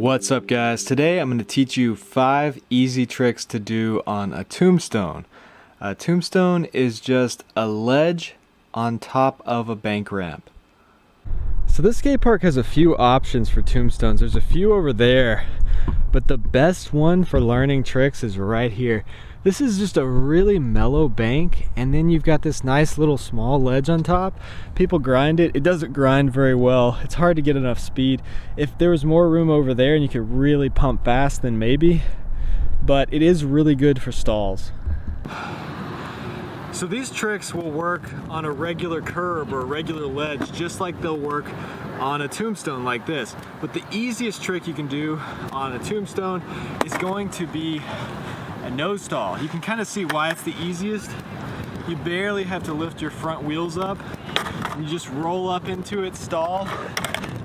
What's up, guys? Today I'm going to teach you 5 easy tricks to do on a tombstone. A tombstone is just a ledge on top of a bank ramp. So this skate park has a few options for tombstones. There's a few over there, but the best one for learning tricks is right here. This is just a really mellow bank, and then you've got this nice little small ledge on top. People grind it. It doesn't grind very well. It's hard to get enough speed. If there was more room over there and you could really pump fast, then maybe, but it is really good for stalls. So these tricks will work on a regular curb or a regular ledge, just like they'll work on a tombstone like this. But the easiest trick you can do on a tombstone is going to be a nose stall. You can kind of see why it's the easiest. You barely have to lift your front wheels up. You just roll up into it, stall,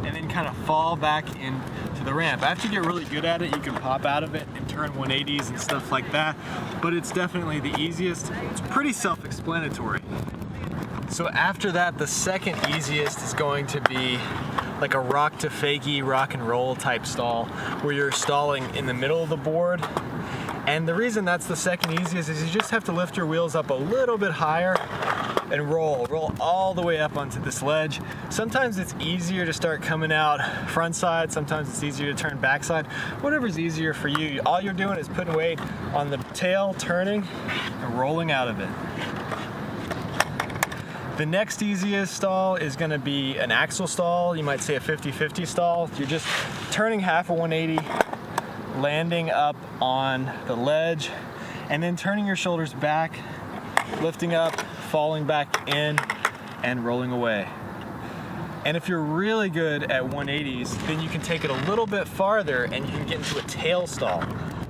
and then kind of fall back into the ramp. After you get really good at it, you can pop out of it and turn 180s and stuff like that, but it's definitely the easiest. It's pretty self-explanatory. So after that, the second easiest is going to be like a rock to fakie, rock and roll type stall, where you're stalling in the middle of the board. And the reason that's the second easiest is you just have to lift your wheels up a little bit higher and roll all the way up onto this ledge. Sometimes it's easier to start coming out front side, sometimes it's easier to turn back side. Whatever's easier for you. All you're doing is putting weight on the tail, turning, and rolling out of it. The next easiest stall is going to be an axle stall. You might say a 50-50 stall. You're just turning half a 180, landing up on the ledge, and then turning your shoulders back, lifting up, falling back in, and rolling away. And if you're really good at 180s, then you can take it a little bit farther and you can get into a tail stall.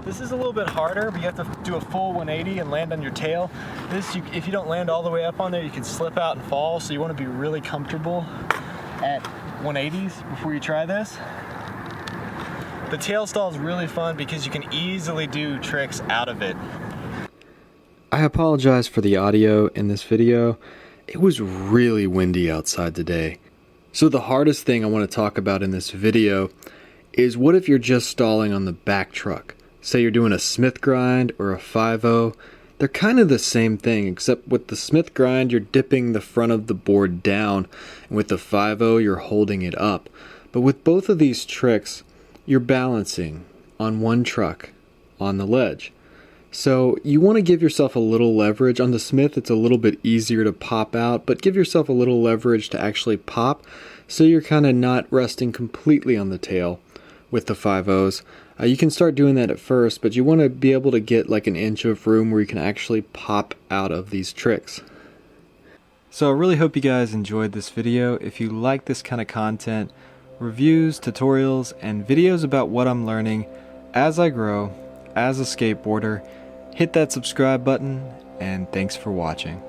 This is a little bit harder, but you have to do a full 180 and land on your tail. If you don't land all the way up on there, you can slip out and fall, so you want to be really comfortable at 180s before you try this. The tail stall is really fun because you can easily do tricks out of it. I apologize for the audio in this video. It was really windy outside today. So the hardest thing I want to talk about in this video is, what if you're just stalling on the back truck? Say you're doing a Smith grind or a 5-0. They're kind of the same thing, except with the Smith grind, you're dipping the front of the board down, and with the 5-0, you're holding it up. But with both of these tricks, you're balancing on one truck on the ledge. So you want to give yourself a little leverage. On the Smith, it's a little bit easier to pop out, but give yourself a little leverage to actually pop, so you're kind of not resting completely on the tail with the 5-0s. You can start doing that at first, but you want to be able to get like an inch of room where you can actually pop out of these tricks. So I really hope you guys enjoyed this video. If you like this kind of content, reviews, tutorials, and videos about what I'm learning as I grow as a skateboarder, hit that subscribe button, and thanks for watching.